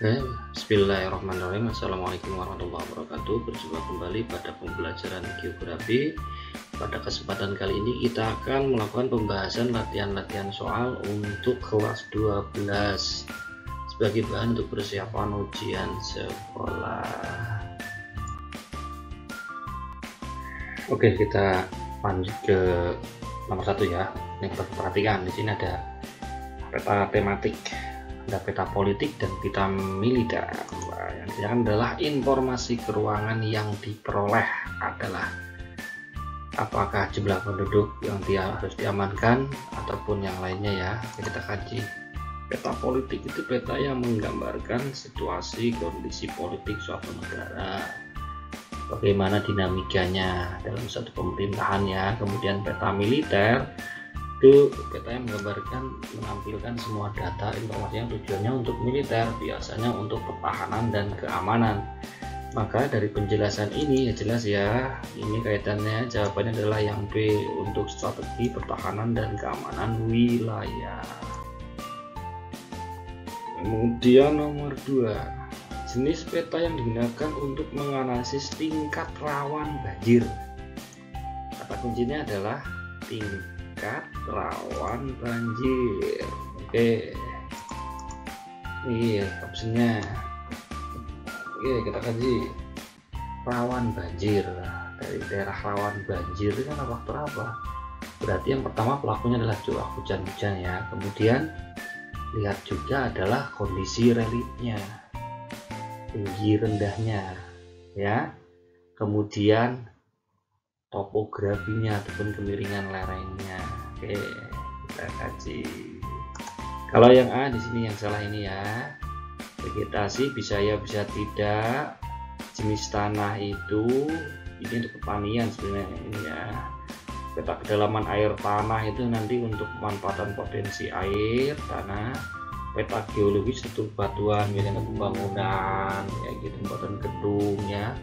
Bismillahirrahmanirrahim. Assalamualaikum warahmatullahi wabarakatuh. Berjumpa kembali pada pembelajaran geografi. Pada kesempatan kali ini kita akan melakukan pembahasan latihan-latihan soal untuk kelas 12 sebagai bahan untuk persiapan ujian sekolah. Oke, kita lanjut ke nomor 1 ya. Ini perhatikan, di sini ada peta tematik, ada peta politik dan peta militer. Yang digunakan adalah informasi keuangan yang diperoleh adalah apakah jumlah penduduk yang harus diamankan ataupun yang lainnya ya. Kita kaji. Peta politik itu peta yang menggambarkan situasi kondisi politik suatu negara, bagaimana dinamikanya dalam suatu pemerintahan ya. Kemudian peta militer itu peta yang menampilkan semua data informasi yang tujuannya untuk militer, biasanya untuk pertahanan dan keamanan. Maka dari penjelasan ini ya jelas ya, ini kaitannya jawabannya adalah yang B untuk strategi pertahanan dan keamanan wilayah. Kemudian nomor 2, jenis peta yang digunakan untuk menganalisis tingkat rawan banjir. Kata kuncinya adalah tingkat rawan banjir. Oke, ini opsinya. Oke, kita kaji rawan banjir. Dari daerah rawan banjir itu kan faktor apa? Berarti yang pertama pelakunya adalah curah hujan-hujan ya. Kemudian lihat juga adalah kondisi reliefnya, tinggi rendahnya ya. Kemudian topografinya ataupun kemiringan lerengnya. Oke, kita kaji. Kalau yang A di sini yang salah ini ya. Vegetasi bisa ya bisa tidak. Jenis tanah itu ini untuk pertanian sebenarnya ini ya. Peta kedalaman air tanah itu nanti untuk pemanfaatan potensi air tanah. Peta geologis untuk batuan, misalnya pembangunan ya gitu, pembuatan gedung ya,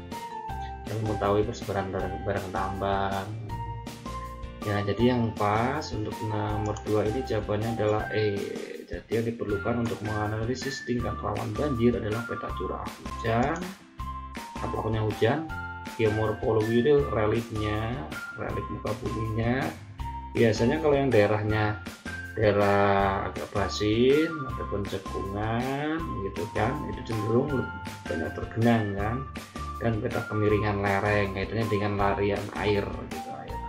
yang mengetahui persebaran barang tambang ya. Jadi yang pas untuk nomor 2 ini jawabannya adalah E. Jadi yang diperlukan untuk menganalisis tingkat rawan banjir adalah peta curah hujan, apakahnya hujan, geomorfologi itu reliefnya, relief muka buminya. Biasanya kalau yang daerahnya daerah agak basin ataupun cekungan gitu kan, itu cenderung lebih banyak tergenang kan. Dan peta kemiringan lereng kaitannya dengan larian air gitu, air.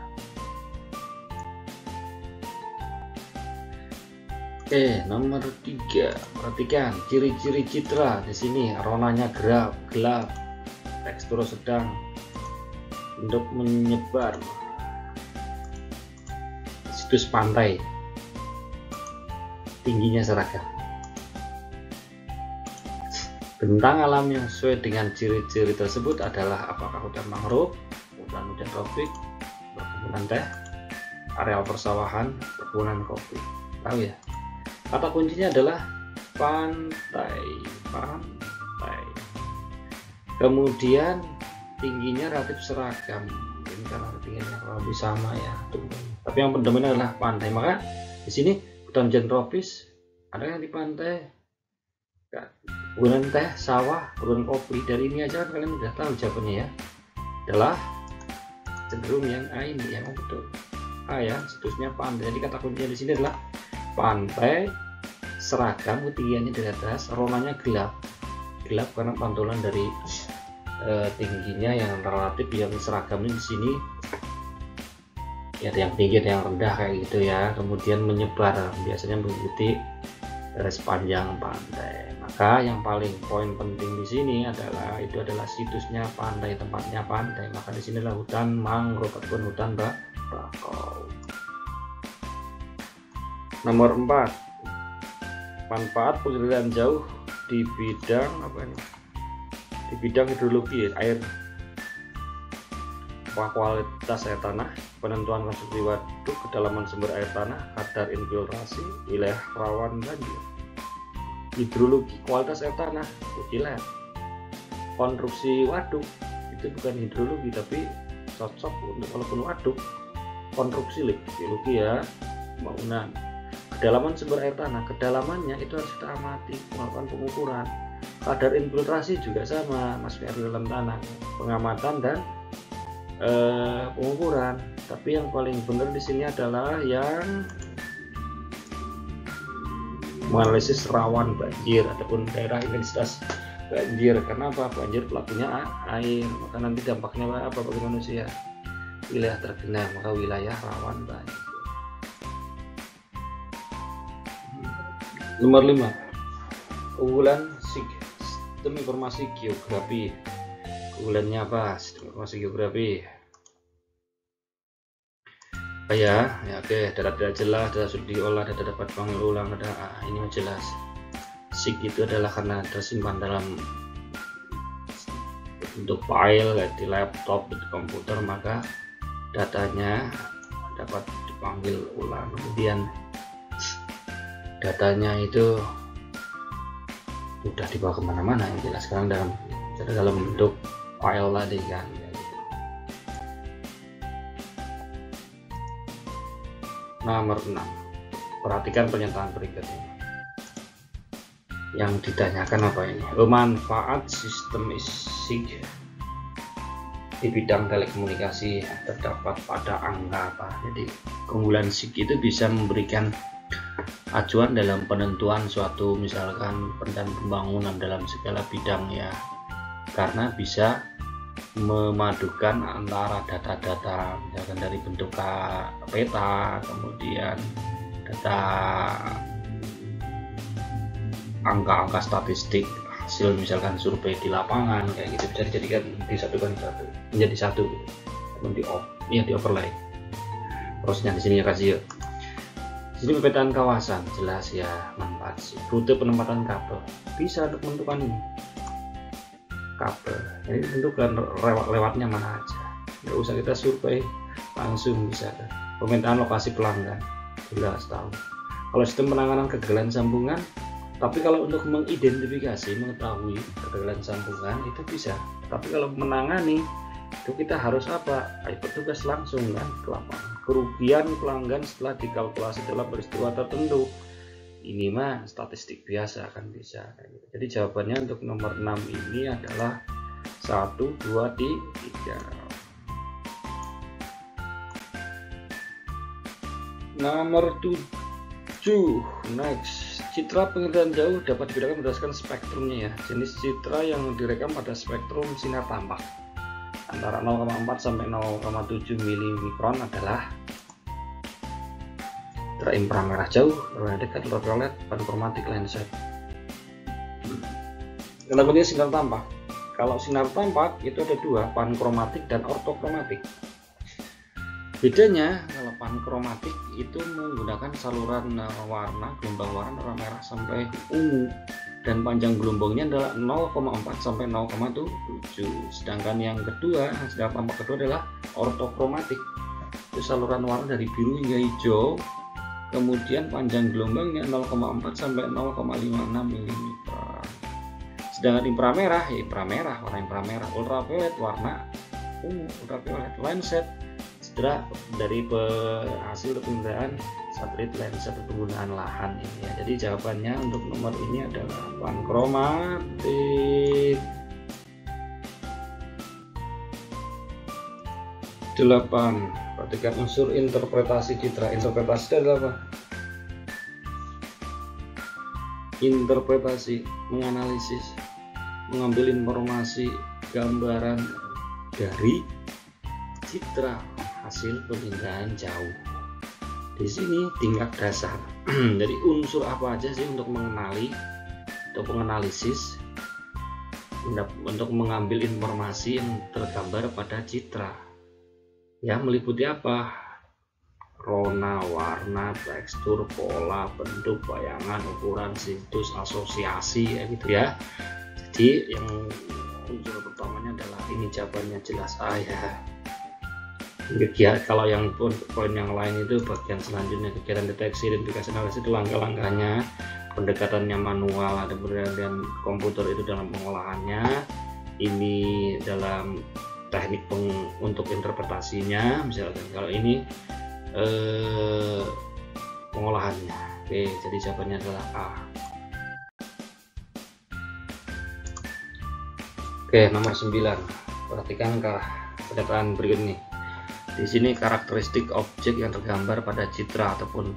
Oke, nomor 3, perhatikan ciri-ciri citra di sini. Warnanya gelap, tekstur sedang, bentuk menyebar, situs pantai, tingginya seragam. Bentang alam yang sesuai dengan ciri-ciri tersebut adalah apakah hutan mangrove, hutan tropik, perkebunan teh, areal persawahan, perkebunan kopi. Tahu ya? Kata kuncinya adalah pantai. Kemudian tingginya relatif seragam, mungkin karena tingginya lebih sama ya. Tapi yang penting adalah pantai. Maka di sini hutan tropis ada yang di pantai. Perkebunan teh, sawah, perkebunan kopi. Dari ini aja kan kalian udah tahu jawabannya ya. Adalah cenderung yang A ini, yang betul. A ya, situsnya pantai. Jadi kata kuncinya di sini adalah pantai, seragam, ketinggiannya di atas, warnanya gelap karena pantulan dari tingginya yang relatif, yang seragam ini di sini ya, ada yang tinggi ada yang rendah kayak gitu ya. Kemudian menyebar, biasanya mengikuti sepanjang pantai. Maka yang paling poin penting di sini adalah itu adalah situsnya pantai, tempatnya pantai. Maka di sini adalah hutan mangrove ataupun hutan bakau. Nomor 4, manfaat penelitian jauh di bidang apa ini? Di bidang hidrologi air, kualitas air tanah, penentuan konstruksi waduk, kedalaman sumber air tanah, kadar infiltrasi, wilayah rawan banjir. Hidrologi kualitas air tanah, ujian. Konstruksi waduk itu bukan hidrologi tapi cocok untuk walaupun waduk, konstruksi geologi ya, bangunan. Kedalaman sumber air tanah, kedalamannya itu harus kita amati, melakukan pengukuran. kadar infiltrasi juga sama masuknya ke dalam tanah, pengamatan dan pengukuran. Tapi yang paling benar di sini adalah yang menganalisis rawan banjir ataupun daerah intensitas banjir. Kenapa? Banjir pelakunya air, maka nanti dampaknya apa bagi manusia? Wilayah tergenang, maka wilayah rawan banjir. Nomor 5, keunggulan sistem informasi geografi. Keunggulannya apa? Sistem informasi geografi. Oke, data tidak jelas, data sulit diolah, data dapat panggil ulang, ini jelas. SIG itu adalah karena tersimpan dalam bentuk file di laptop, di komputer, maka datanya dapat dipanggil ulang. Kemudian datanya itu udah dibawa kemana-mana, yang jelas sekarang dalam bentuk file tadi kan. Nomor 6, perhatikan pernyataan berikutnya. Yang ditanyakan apa ini? Manfaat sistem SIG di bidang telekomunikasi terdapat pada angka apa? Jadi keunggulan SIG itu bisa memberikan acuan dalam penentuan suatu misalkan dan pembangunan dalam segala bidang ya, karena bisa memadukan antara data-data misalkan dari bentuk peta, kemudian data angka-angka statistik hasil misalkan survei di lapangan kayak gitu, bisa dijadikan menjadi satu di overlay. Terusnya di sini ya kasih yuk. Di sini pemetaan kawasan jelas ya, manfaat rute penempatan kabel bisa untuk menentukan ini. Kabel ini tentukan lewatnya mana aja, nggak usah kita survei, langsung bisa kan. Pemetaan lokasi pelanggan jelas tahu. Kalau sistem penanganan kegagalan sambungan, tapi kalau untuk mengidentifikasi mengetahui kegagalan sambungan itu bisa, tapi kalau menangani itu kita harus apa? Petugas langsung kan ke lapangan. Kerugian pelanggan setelah dikalkulasi dalam peristiwa tertentu, ini mah statistik biasa kan bisa. Jadi jawabannya untuk nomor 6 ini adalah 1, 2, 3. Nomor 7, next. Citra penginderaan jauh dapat dibedakan berdasarkan spektrumnya ya. Jenis citra yang direkam pada spektrum sinar tampak antara 0,4 sampai 0,7 mm adalah citra inframerah jauh, dekat, ultraviolet, pankromatik, lensat. Kemudian sinar tampak. Kalau sinar tampak itu ada dua, pankromatik dan ortokromatik. Bedanya kalau pankromatik itu menggunakan saluran warna, gelombang warna merah sampai ungu, dan panjang gelombangnya adalah 0,4 sampai 0,7. Sedangkan yang kedua, sinar tampak kedua adalah ortokromatik. Itu saluran warna dari biru hingga hijau, kemudian panjang gelombangnya 0,4 sampai 0,56 mm. Sedangkan inframerah, warna inframerah, ultraviolet warna ungu, ultraviolet, lensat citra dari hasil penginderaan satelit lensat penggunaan lahan ini ya. Jadi jawabannya untuk nomor ini adalah pankromatik. 8. Perhatikan unsur interpretasi citra. Interpretasi itu adalah apa? Interpretasi, menganalisis, mengambil informasi, gambaran dari citra hasil penginderaan jauh. Di sini tingkat dasar. Jadi unsur apa aja sih untuk mengenali atau menganalisis, untuk mengambil informasi yang tergambar pada citra. Ya, meliputi apa? Rona, warna, tekstur, pola, bentuk, bayangan, ukuran, situs, asosiasi ya gitu ya. Jadi yang unsur pertamanya adalah ini, jawabannya jelas A ya. Ya, kalau yang poin yang lain itu bagian selanjutnya, kegiatan deteksi, identifikasi, analisis itu langkah-langkahnya, pendekatannya manual, ada kemudian komputer itu dalam pengolahannya, ini dalam teknik untuk interpretasinya, misalkan kalau ini pengolahannya. Oke, jadi jawabannya adalah A. Oke, nomor 9. Perhatikan pernyataan berikut ini. Di sini karakteristik objek yang tergambar pada citra ataupun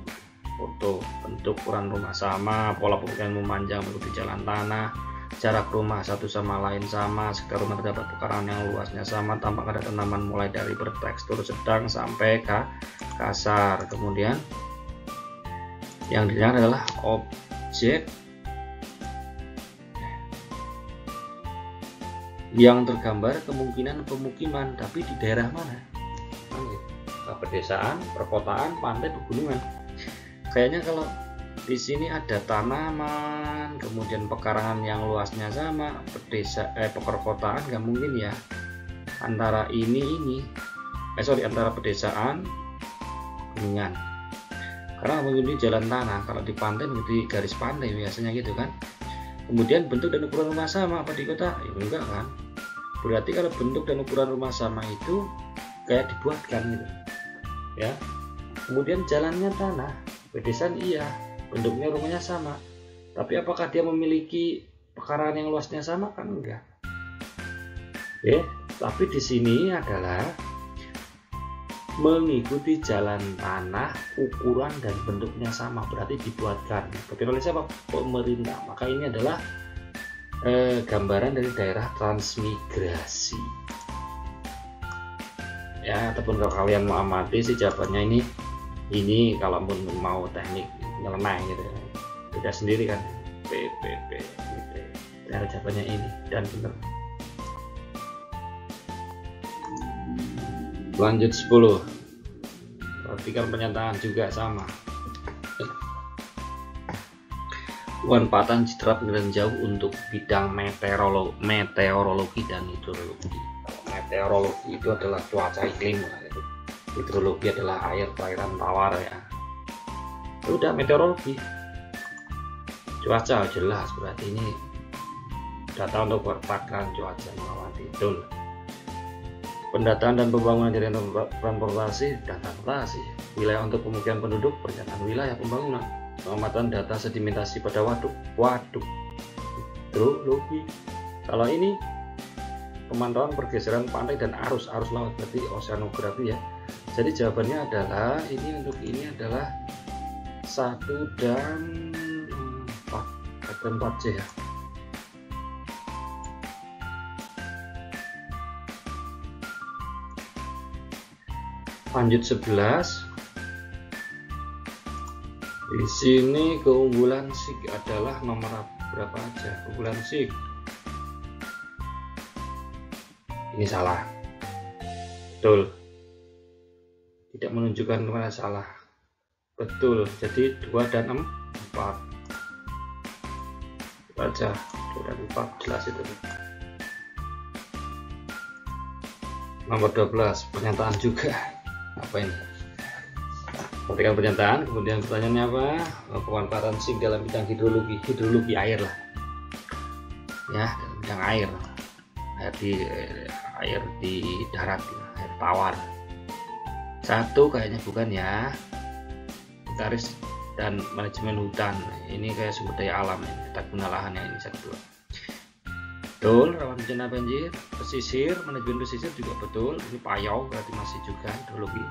foto: bentuk ukuran rumah sama, pola pemukiman memanjang mengikuti jalan tanah, jarak rumah satu sama lain sama, sekitar rumah terdapat pekarangan yang luasnya sama, tampak ada tanaman mulai dari bertekstur sedang sampai kasar. Kemudian yang dilihat adalah objek yang tergambar kemungkinan pemukiman, tapi di daerah mana? Pedesaan, perkotaan, pantai, pegunungan. Kayaknya kalau di sini ada tanaman, kemudian pekarangan yang luasnya sama, perkotaan nggak mungkin ya. Antara antara pedesaan, pegunungan. Karena mengikuti jalan tanah, kalau di pantai mengikuti garis pantai biasanya gitu kan. Kemudian bentuk dan ukuran rumah sama apa di kota? Ya enggak kan. Berarti kalau bentuk dan ukuran rumah sama itu kayak dibuatkan gitu ya. Kemudian jalannya tanah, pedesaan iya, bentuknya rumahnya sama, tapi apakah dia memiliki pekarangan yang luasnya sama? Kan enggak ya. Tapi di sini adalah mengikuti jalan tanah, ukuran dan bentuknya sama, berarti dibuatkan. Oleh siapa? Pemerintah. Maka ini adalah gambaran dari daerah transmigrasi ya. Ataupun kalau kalian mau amati sih jawabannya ini kalau mau teknik nyeleneh gitu ya, beda sendiri kan. PPP gitu. Cara jawabannya ini dan benar. Lanjut 10. Perhatikan pernyataan juga sama. Pemanfaatan citra penglihatan jauh untuk bidang meteorologi dan hidrologi. Meteorologi itu adalah cuaca iklim, hidrologi adalah air perairan tawar ya. Udah meteorologi, cuaca jelas, berarti ini data untuk perpakaran cuaca melewati itu. Pendataan dan pembangunan jaringan transportasi dan transportasi, wilayah untuk pemukiman penduduk, perencanaan wilayah pembangunan, pengamatan data sedimentasi pada waduk hidrologi. Kalau ini pemantauan pergeseran pantai dan arus laut, berarti oceanografi ya. Jadi jawabannya adalah ini adalah 1 dan 4C ya. Lanjut 11. Di sini keunggulan SIG adalah nomor berapa aja? Keunggulan SIG ini salah, betul, tidak menunjukkan mana salah, betul. Jadi 2 dan 4 baca 2 dan 4 jelas itu. Nomor 12 pernyataan juga. Apa ini? Perhatikan pernyataan, kemudian pertanyaannya apa? Pemanfaatan SIG dalam bidang hidrologi air lah ya, dalam bidang air di darat, air tawar. 1 kayaknya bukan ya. Inventaris dan manajemen hutan, ini kayak sumber daya alam ya, tata guna lahan ya, ini 1, 2. Betul, rawan bencana banjir. Pesisir, manajemen pesisir juga betul. Ini payau, berarti masih juga hidrologi.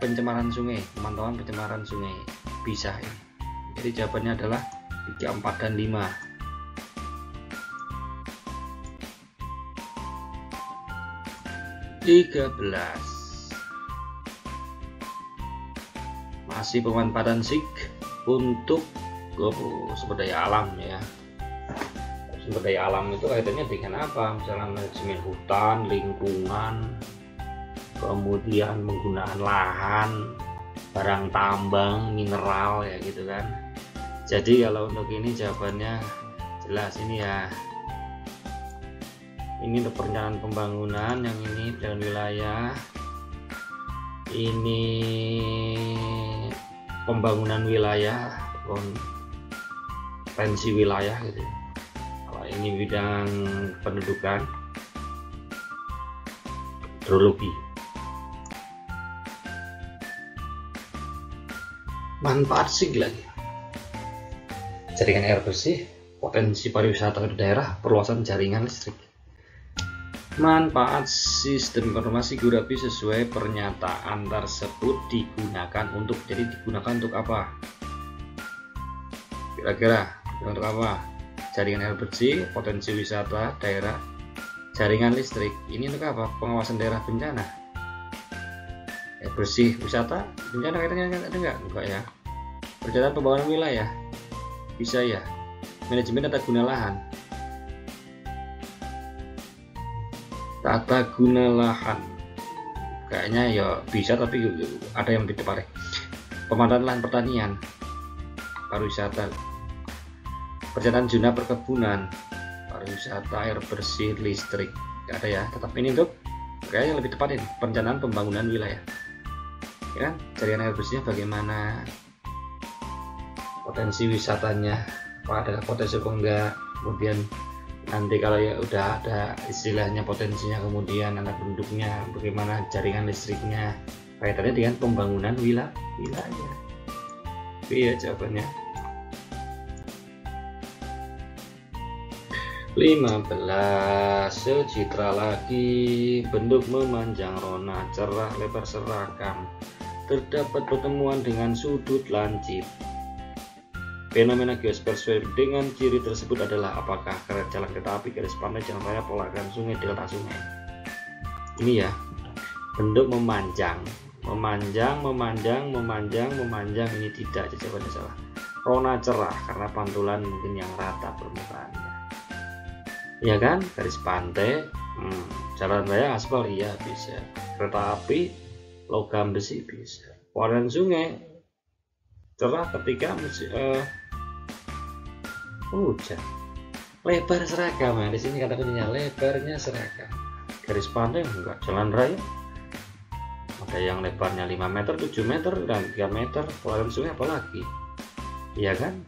Pencemaran sungai, pemantauan pencemaran sungai bisa ini. Jadi jawabannya adalah 3, 4 dan 5. Masih pemanfaatan SIG untuk sumber daya alam ya. Sumber daya alam itu kaitannya dengan apa? Misalnya manajemen hutan, lingkungan, kemudian penggunaan lahan, barang tambang, mineral ya gitu kan. Jadi kalau untuk ini jawabannya jelas ini ya. Ini untuk perencanaan pembangunan, yang ini perencanaan wilayah, ini pembangunan wilayah, konvensi wilayah gitu. Ini bidang pendudukan, hidrologi. Manfaat SIG lagi, jaringan air bersih, potensi pariwisata di daerah, perluasan jaringan listrik. Manfaat sistem informasi geografi sesuai pernyataan tersebut digunakan untuk apa? Kira-kira untuk apa? Jaringan air bersih, potensi wisata daerah, jaringan listrik. Ini untuk apa? Pengawasan daerah bencana. Air bersih, wisata, bencana kaitannya ada enggak ya? Perjalanan pembangunan wilayah, bisa ya. Manajemen tata guna lahan. Tata guna lahan kayaknya ya bisa, tapi ada yang lebih tepat. Pemanfaatan lahan pertanian, pariwisata, perjalanan zona perkebunan, pariwisata, air bersih, listrik. Gak ada ya, tetap ini untuk kayaknya lebih tepat ini perencanaan pembangunan wilayah ya kan. Jaringan air bersihnya bagaimana, potensi wisatanya apa, ada potensi apa enggak, kemudian nanti kalau ya udah ada istilahnya potensinya, kemudian anak penduduknya, bagaimana jaringan listriknya, kaitannya dengan pembangunan wilayah. Iya jawabannya. 15. Secitra lagi, bentuk memanjang, rona, cerah, lebar, seragam, terdapat pertemuan dengan sudut lancip. Fenomena geosper dengan ciri tersebut adalah apakah? Jalan kereta api, garis pantai, jalan raya, pelagan sungai, delta sungai. Ini ya, bentuk memanjang, ini tidak, jawabannya salah. Rona cerah karena pantulan mungkin yang rata permukaannya, ya kan. Garis pantai, jalan raya aspal, iya bisa. Kereta api, logam besi, bisa. Pelagan sungai cerah ketika hujan. Lebar seragam ya, di sini kata kuncinya lebarnya seragam. Garis pantai enggak, jalan raya ada yang lebarnya 5 meter, 7 meter, dan 3 meter. Pelayan sungai apalagi, iya kan.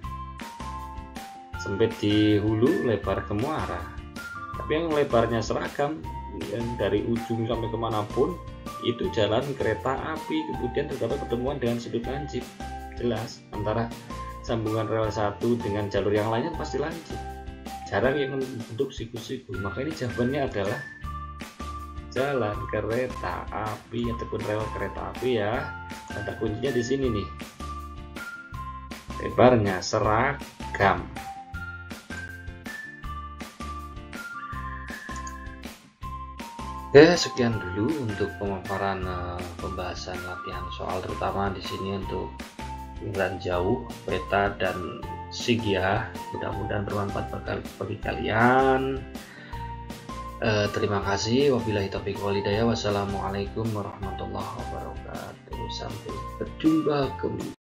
Sempit di hulu, lebar ke muara. Tapi yang lebarnya seragam yang dari ujung sampai kemanapun itu jalan kereta api. Kemudian terdapat pertemuan dengan sudut lancip, jelas antara sambungan rel satu dengan jalur yang lainnya pasti lancip, jarang yang membentuk siku-siku. Maka ini jawabannya adalah jalan kereta api ataupun rel kereta api ya. Kata kuncinya di sini nih, lebarnya seragam. Oke, sekian dulu untuk pemaparan pembahasan latihan soal, terutama di sini untuk pengiraan jauh, peta, dan sig ya. Mudah-mudahan bermanfaat bagi kalian. Terima kasih. Wabillahi taufiq wal hidayah. Wassalamualaikum warahmatullahi wabarakatuh. Sampai berjumpa kembali.